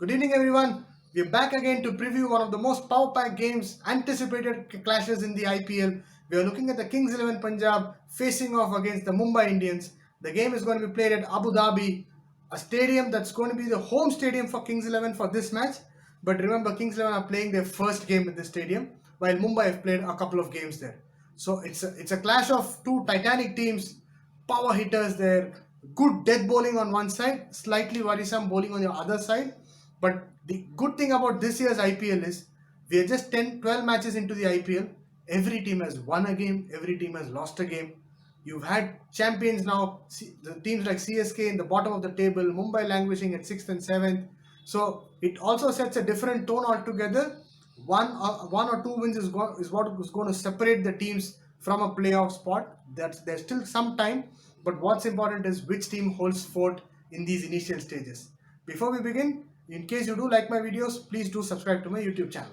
Good evening, everyone. We're back again to preview one of the most power-packed games, anticipated clashes in the IPL. We are looking at the Kings 11 Punjab facing off against the Mumbai Indians. The game is going to be played at Abu Dhabi, a stadium that's going to be the home stadium for Kings 11 for this match. But remember, Kings 11 are playing their first game at the stadium, while Mumbai have played a couple of games there. So it's a clash of two titanic teams, power hitters there, good death bowling on one side, slightly worrisome bowling on the other side. But the good thing about this year's IPL is we are just 10, 12 matches into the IPL. Every team has won a game, every team has lost a game. You've had champions now, the teams like CSK in the bottom of the table, Mumbai languishing at 6th and 7th. So it also sets a different tone altogether. One or two wins is what is going to separate the teams from a playoff spot. There's still some time, but what's important is which team holds fort in these initial stages. Before we begin, in case you do like my videos, please do subscribe to my YouTube channel.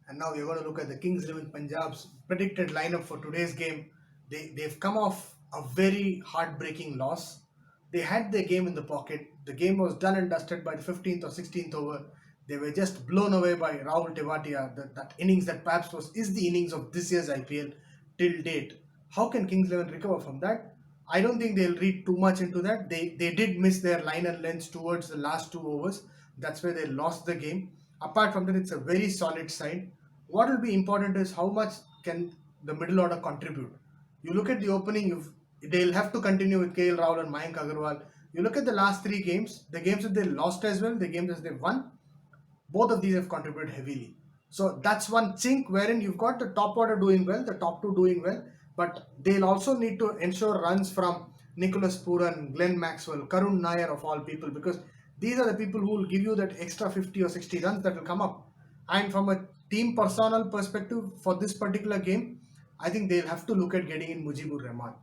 And now we're going to look at the Kings 11 Punjab's predicted lineup for today's game. They've come off a very heartbreaking loss. They had their game in the pocket. The game was done and dusted by the 15th or 16th over. They were just blown away by Rahul Tewatia. That innings that perhaps is the innings of this year's IPL till date. How can Kings 11 recover from that? I don't think they'll read too much into that. They did miss their line and lengths towards the last two overs. That's where they lost the game. Apart from that, it's a very solid side. What will be important is how much can the middle order contribute. You look at the opening, they'll have to continue with KL Rahul and Mayank Agarwal. You look at the last three games, the games that they lost as well, the games that they've won, both of these have contributed heavily. So that's one chink wherein you've got the top order doing well, the top two doing well, but they'll also need to ensure runs from Nicholas Pooran, Glenn Maxwell, Coulter-Nile of all people, because these are the people who will give you that extra 50 or 60 runs that will come up. And from a team personnel perspective for this particular game, I think they'll have to look at getting in Mujeeb Rahman.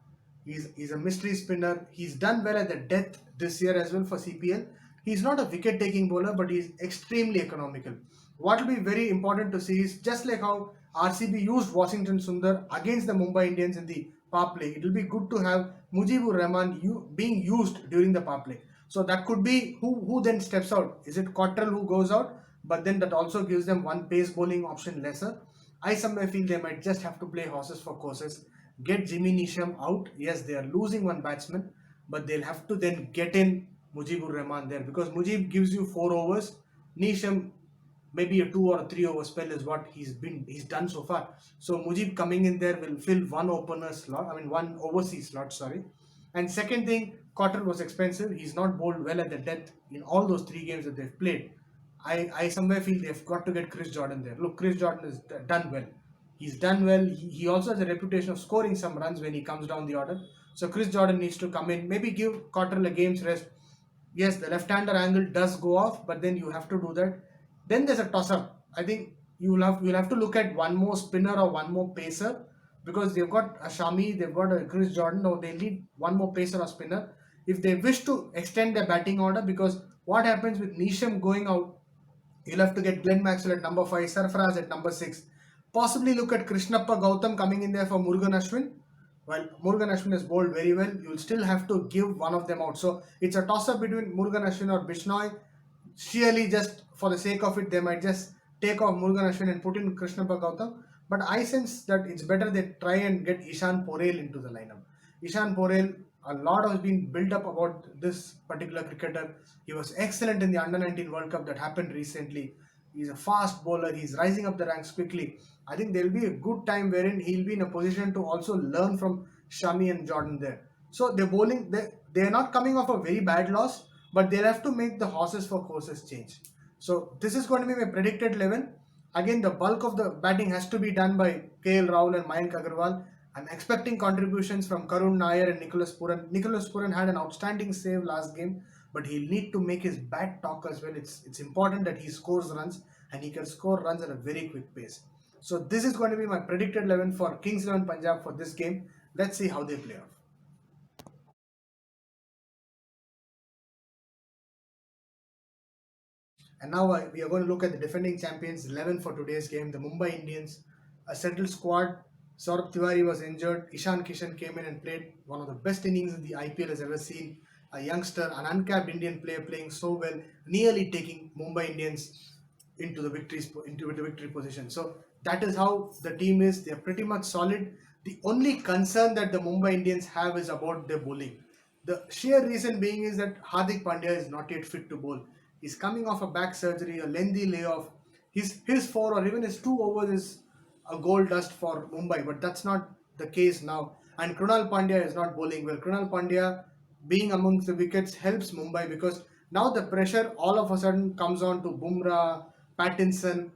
He's a mystery spinner. He's done well at the death this year as well for CPL. He's not a wicket-taking bowler, but he's extremely economical. What will be very important to see is just like how RCB used Washington Sundar against the Mumbai Indians in the power play. It will be good to have Mujeeb Rahman being used during the power play. So that could be who then steps out. Is it Cottrell who goes out? But then that also gives them one pace bowling option lesser. I somewhere feel they might just have to play horses for courses. Get Jimmy Neesham out. Yes, they are losing one batsman, but they'll have to then get in Mujeeb Rahman there, because Mujeeb gives you 4 overs. Neesham, maybe a 2 or a 3 over spell is what he's done so far. So Mujeeb coming in there will fill one opener slot. I mean one overseas slot. Sorry. And second thing, Cottrell was expensive. He's not bowled well at the death in all those three games that they've played. I somewhere feel they've got to get Chris Jordan there. Look, Chris Jordan has done well. He's done well. He also has a reputation of scoring some runs when he comes down the order. So Chris Jordan needs to come in, maybe give Cottrell a game's rest. Yes, the left-hander angle does go off, but then you have to do that. Then there's a toss-up. I think you'll have to look at one more spinner or one more pacer, because they've got a Shami, they've got a Chris Jordan, or they need one more pacer or spinner if they wish to extend their batting order. Because what happens with Neesham going out, you'll have to get Glenn Maxwell at number 5, Sarfaraz at number 6. Possibly look at Krishnappa Gautam coming in there for Murugan Ashwin. Well, Murugan Ashwin has bowled very well. You'll still have to give one of them out. So it's a toss-up between Murugan Ashwin or Bishnoi. Surely, just for the sake of it, they might just take off Murugan Ashwin and put in Krishnappa Gautam. But I sense that it's better they try and get Ishan Porel into the lineup. Ishan Porel, a lot has been built up about this particular cricketer. He was excellent in the Under-19 World Cup that happened recently. He's a fast bowler. He's rising up the ranks quickly. I think there will be a good time wherein he'll be in a position to also learn from Shami and Jordan there. So they're bowling. They're not coming off a very bad loss, but they'll have to make the horses for courses change. So this is going to be my predicted 11. Again, the bulk of the batting has to be done by KL Rahul and Mayank Agarwal. I'm expecting contributions from Coulter-Nile and Nicholas Pooran. Nicholas Pooran had an outstanding save last game, but he'll need to make his bat talk as well. It's important that he scores runs, and he can score runs at a very quick pace. So this is going to be my predicted 11 for Kings 11 Punjab for this game. Let's see how they play off. And now we are going to look at the defending champions 11 for today's game, the Mumbai Indians. A settled squad. Saurabh Tiwari was injured. Ishan Kishan came in and played one of the best innings the IPL has ever seen. A youngster, an uncapped Indian player playing so well, nearly taking Mumbai Indians into the victory position. So that is how the team is. They are pretty much solid. The only concern that the Mumbai Indians have is about their bowling. The sheer reason being is that Hardik Pandya is not yet fit to bowl. He's coming off a back surgery, a lengthy layoff. His four or even his 2 overs is a gold dust for Mumbai, but that's not the case now. And Krunal Pandya is not bowling well. Krunal Pandya being amongst the wickets helps Mumbai because now the pressure all of a sudden comes on to Bumrah, Pattinson,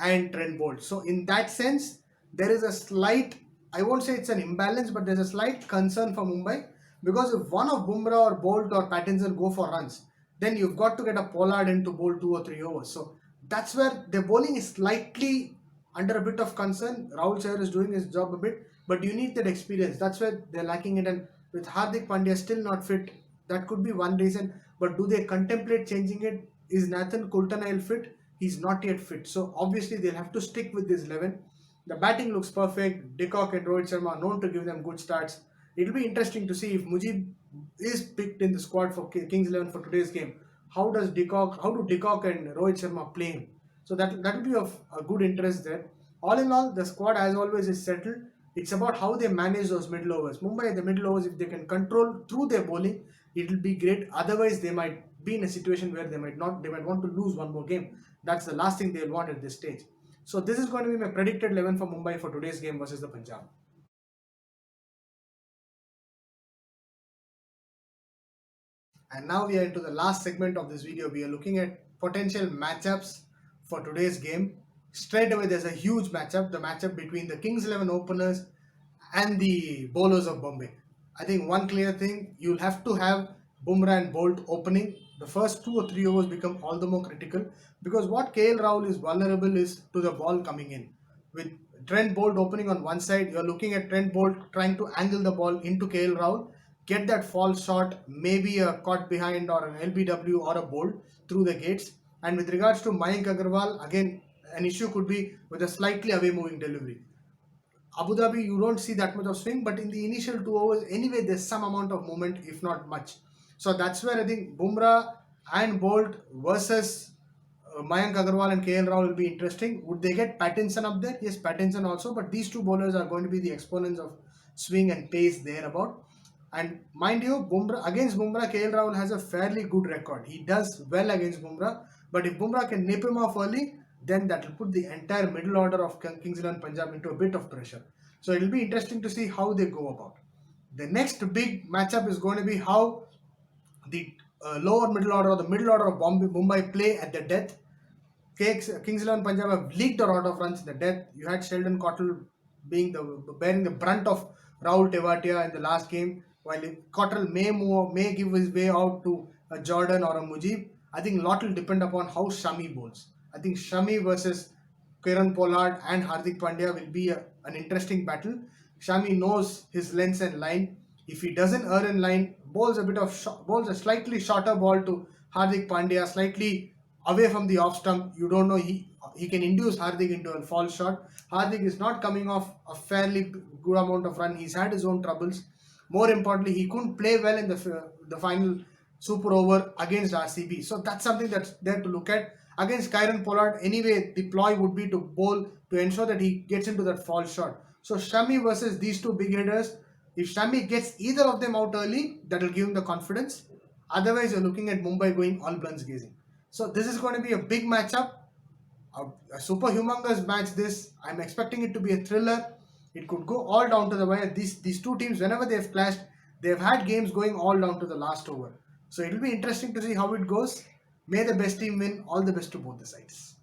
and Trent Bolt. So in that sense, there is a slight, I won't say it's an imbalance, but there's a slight concern for Mumbai because if one of Bumrah or Bolt or Pattinson go for runs, then you've got to get a Pollard in to bowl 2 or 3 overs. So that's where the bowling is slightly under a bit of concern. Rahul Chahar is doing his job a bit, but you need that experience. That's where they're lacking it. And with Hardik Pandya still not fit, that could be one reason. But do they contemplate changing it? Is Nathan Coulter-Nile fit? He's not yet fit. So obviously they'll have to stick with this 11. The batting looks perfect. De Kock and Rohit Sharma are known to give them good starts. It'll be interesting to see if Mujeeb is picked in the squad for Kings 11 for today's game. How do De Kock and Rohit Sharma play him? So that will be of a good interest there. All in all, the squad as always is settled. It's about how they manage those middle overs. Mumbai, the middle overs, if they can control through their bowling, it will be great. Otherwise, they might be in a situation where they might want to lose one more game. That's the last thing they'll want at this stage. So this is going to be my predicted 11 for Mumbai for today's game versus the Punjab. And now we are into the last segment of this video. We are looking at potential matchups for today's game. Straight away, there's a huge matchup, the matchup between the Kings 11 openers and the bowlers of Bombay. I think one clear thing, you'll have to have Bumrah and Bolt opening. The first 2 or 3 overs become all the more critical because what KL Rahul is vulnerable is to the ball coming in. With Trent Bolt opening on one side, you're looking at Trent Bolt trying to angle the ball into KL Rahul, get that false shot, maybe a caught behind or an LBW or a bolt through the gates. And with regards to Mayank Agarwal, again, an issue could be with a slightly away moving delivery. Abu Dhabi, you don't see that much of swing, but in the initial 2 overs, anyway, there's some amount of movement, if not much. So that's where I think Bumrah and Bolt versus Mayank Agarwal and KL Rahul will be interesting. Would they get Pattinson up there? Yes, Pattinson also, but these two bowlers are going to be the exponents of swing and pace thereabout. And mind you, against Bumrah, KL Rahul has a fairly good record. He does well against Bumrah, but if Bumrah can nip him off early, then that will put the entire middle order of Kings 11 Punjab into a bit of pressure. So it will be interesting to see how they go about. The next big matchup is going to be how the lower middle order or the middle order of Mumbai play at the death. Kings 11 Punjab have leaked a lot of runs in the death. You had Sheldon Cottrell bearing the brunt of Rahul Tewatia in the last game, while Cottrell may give his way out to a Jordan or a Mujeeb. I think a lot will depend upon how Shami bowls. I think Shami versus Kieran Pollard and Hardik Pandya will be an interesting battle. Shami knows his length and line. If he doesn't earn in line, bowls a slightly shorter ball to Hardik Pandya, slightly away from the off stump. You don't know, he can induce Hardik into a false shot. Hardik is not coming off a fairly good amount of run. He's had his own troubles. More importantly, he couldn't play well in the final super over against RCB. So that's something that's there to look at. Against Kieran Pollard, anyway, the ploy would be to bowl to ensure that he gets into that false shot. So Shami versus these two big hitters, if Shami gets either of them out early, that will give him the confidence. Otherwise, you're looking at Mumbai going all guns gazing. So this is going to be a big matchup, a super humongous match. I'm expecting it to be a thriller. It could go all down to the wire. These two teams, whenever they've clashed, they've had games going all down to the last over. So it will be interesting to see how it goes. May the best team win. All the best to both the sides.